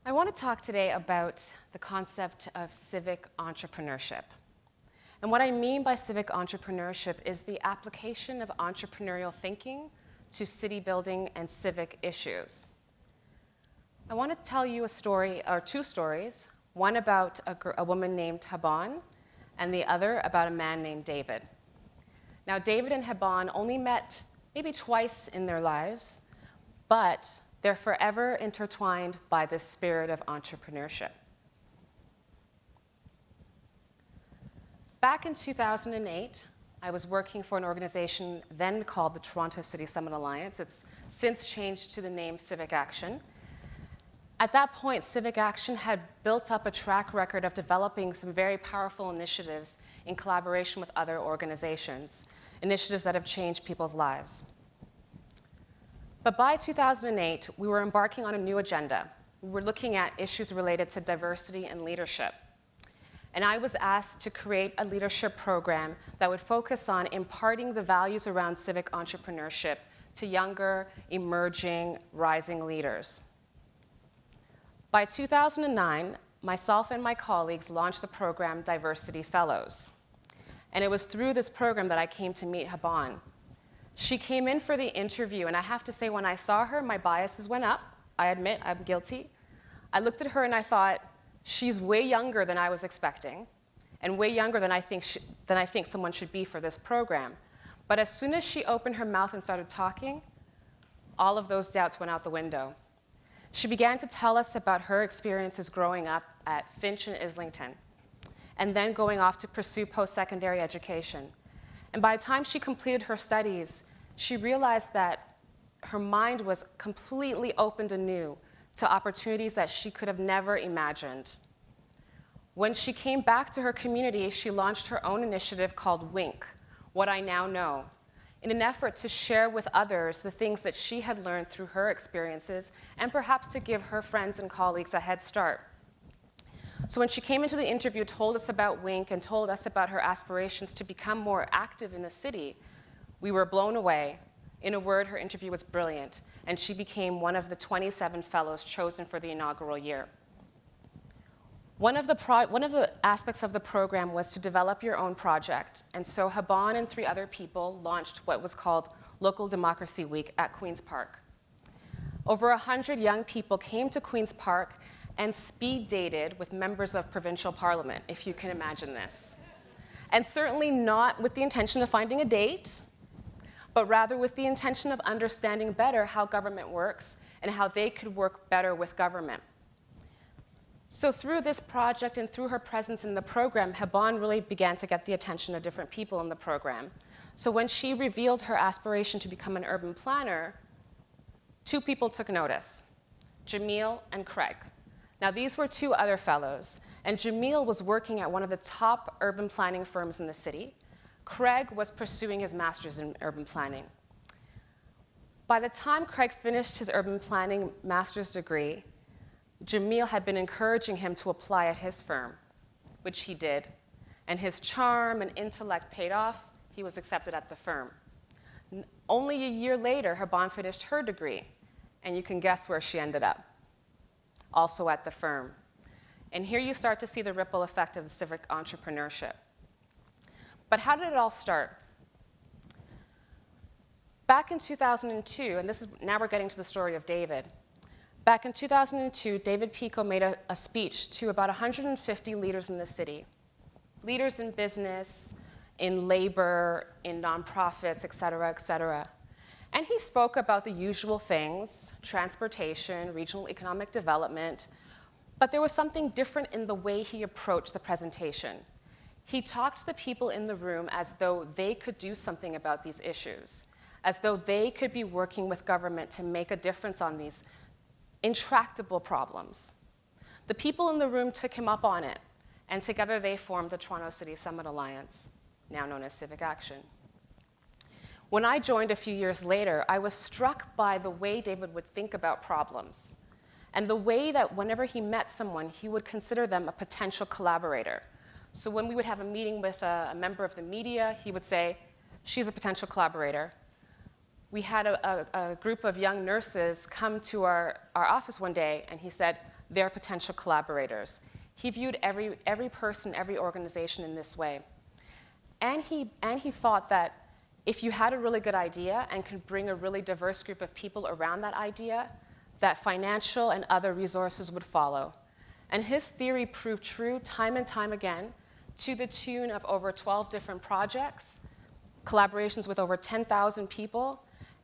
I want to talk today about the concept of civic entrepreneurship. And what I mean by civic entrepreneurship is the application of entrepreneurial thinking to city building and civic issues. I want to tell you a story, or two stories, one about a woman named Haban, and the other about a man named David. Now, David and Haban only met maybe twice in their lives, but they're forever intertwined by this spirit of entrepreneurship. Back in 2008, I was working for an organization then called the Toronto CivicAction Alliance. It's since changed to the name CivicAction. At that point, CivicAction had built up a track record of developing some very powerful initiatives in collaboration with other organizations, initiatives that have changed people's lives. But by 2008, we were embarking on a new agenda. We were looking at issues related to diversity and leadership. And I was asked to create a leadership program that would focus on imparting the values around civic entrepreneurship to younger, emerging, rising leaders. By 2009, myself and my colleagues launched the program Diversity Fellows. And it was through this program that I came to meet Haban. She came in for the interview, and I have to say, when I saw her, my biases went up. I admit, I'm guilty. I looked at her and I thought, she's way younger than I was expecting, and way younger than I think someone should be for this program. But as soon as she opened her mouth and started talking, all of those doubts went out the window. She began to tell us about her experiences growing up at Finch and Islington, and then going off to pursue post-secondary education. And by the time she completed her studies, she realized that her mind was completely opened anew to opportunities that she could have never imagined. When she came back to her community, she launched her own initiative called WINK, What I Now Know, in an effort to share with others the things that she had learned through her experiences, and perhaps to give her friends and colleagues a head start. So when she came into the interview, told us about WINK, and told us about her aspirations to become more active in the city, we were blown away. In a word, her interview was brilliant, and she became one of the 27 fellows chosen for the inaugural year. One of the aspects of the program was to develop your own project, and so Haban and 3 other people launched what was called Local Democracy Week at Queen's Park. Over 100 young people came to Queen's Park and speed dated with members of provincial parliament, if you can imagine this. And certainly not with the intention of finding a date, but rather with the intention of understanding better how government works and how they could work better with government. So through this project and through her presence in the program, Haban really began to get the attention of different people in the program. So when she revealed her aspiration to become an urban planner, 2 people took notice, Jamil and Craig. Now, these were 2 other fellows, and Jamil was working at one of the top urban planning firms in the city. Craig was pursuing his master's in urban planning. By the time Craig finished his urban planning master's degree, Jamil had been encouraging him to apply at his firm, which he did, and his charm and intellect paid off. He was accepted at the firm. Only a year later, Haban finished her degree, and you can guess where she ended up. Also at the firm. And here you start to see the ripple effect of the civic entrepreneurship. But how did it all start? Back in 2002, and now we're getting to the story of David. Back in 2002, David Pico made a speech to about 150 leaders in the city. Leaders in business, in labor, in nonprofits, et cetera, et cetera. And he spoke about the usual things, transportation, regional economic development, but there was something different in the way he approached the presentation. He talked to the people in the room as though they could do something about these issues, as though they could be working with government to make a difference on these intractable problems. The people in the room took him up on it, and together they formed the Toronto CivicAction Alliance, now known as CivicAction. When I joined a few years later, I was struck by the way David would think about problems, and the way that whenever he met someone, he would consider them a potential collaborator. So when we would have a meeting with a member of the media, he would say, she's a potential collaborator. We had a group of young nurses come to our office one day, and he said, their potential collaborators. He viewed every person, every organization in this way. And he thought that if you had a really good idea and could bring a really diverse group of people around that idea, that financial and other resources would follow. And his theory proved true time and time again, to the tune of over 12 different projects, collaborations with over 10,000 people,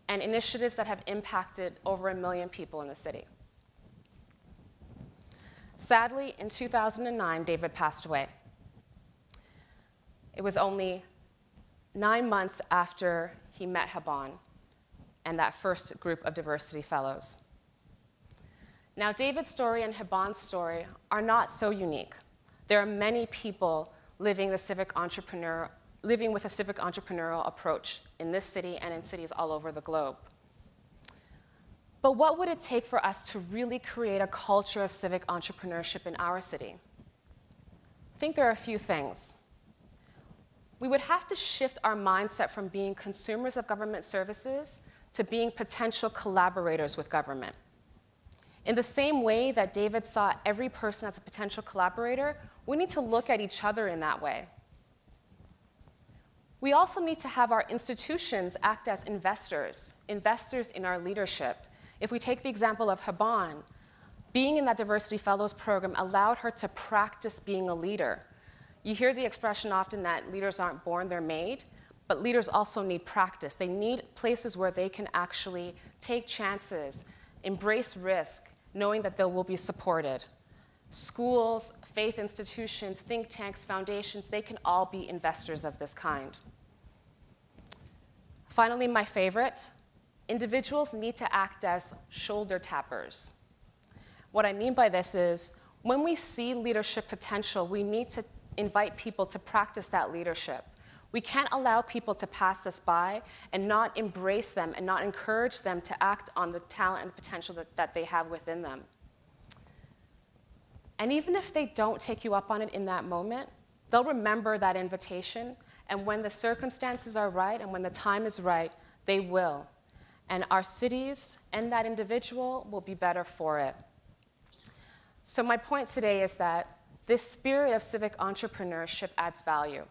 and initiatives that have impacted over 1 million people in the city. Sadly, in 2009, David passed away. It was only 9 months after he met Haban and that first group of diversity fellows. Now, David's story and Haban's story are not so unique. There are many people living with a civic entrepreneurial approach in this city and in cities all over the globe. But what would it take for us to really create a culture of civic entrepreneurship in our city? I think there are a few things. We would have to shift our mindset from being consumers of government services to being potential collaborators with government. In the same way that David saw every person as a potential collaborator, we need to look at each other in that way. We also need to have our institutions act as investors in our leadership. If we take the example of Haban, being in that Diversity Fellows program allowed her to practice being a leader. You hear the expression often that leaders aren't born, they're made, but leaders also need practice. They need places where they can actually take chances, embrace risk, knowing that they will be supported. Schools, faith institutions, think tanks, foundations, they can all be investors of this kind. Finally, my favorite, individuals need to act as shoulder tappers. What I mean by this is, when we see leadership potential, we need to invite people to practice that leadership. We can't allow people to pass us by and not embrace them and not encourage them to act on the talent and the potential that they have within them. And even if they don't take you up on it in that moment, they'll remember that invitation, and when the circumstances are right and when the time is right, they will. And our cities and that individual will be better for it. So my point today is that this spirit of civic entrepreneurship adds value.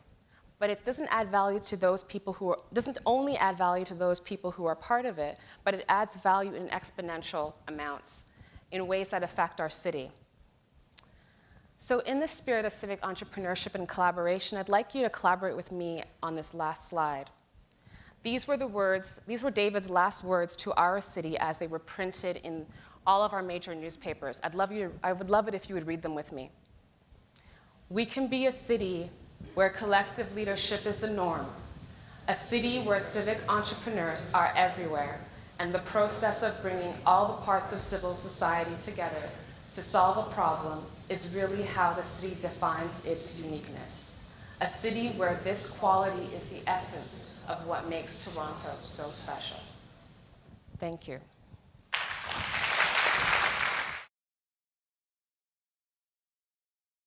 But it doesn't add value to those people doesn't only add value to those people who are part of it, but it adds value in exponential amounts in ways that affect our city. So in the spirit of civic entrepreneurship and collaboration, I'd like you to collaborate with me on this last slide. These were David's last words to our city as they were printed in all of our major newspapers. I would love it if you would read them with me. We can be a city where collective leadership is the norm, a city where civic entrepreneurs are everywhere, and the process of bringing all the parts of civil society together to solve a problem is really how the city defines its uniqueness. A city where this quality is the essence of what makes Toronto so special. Thank you.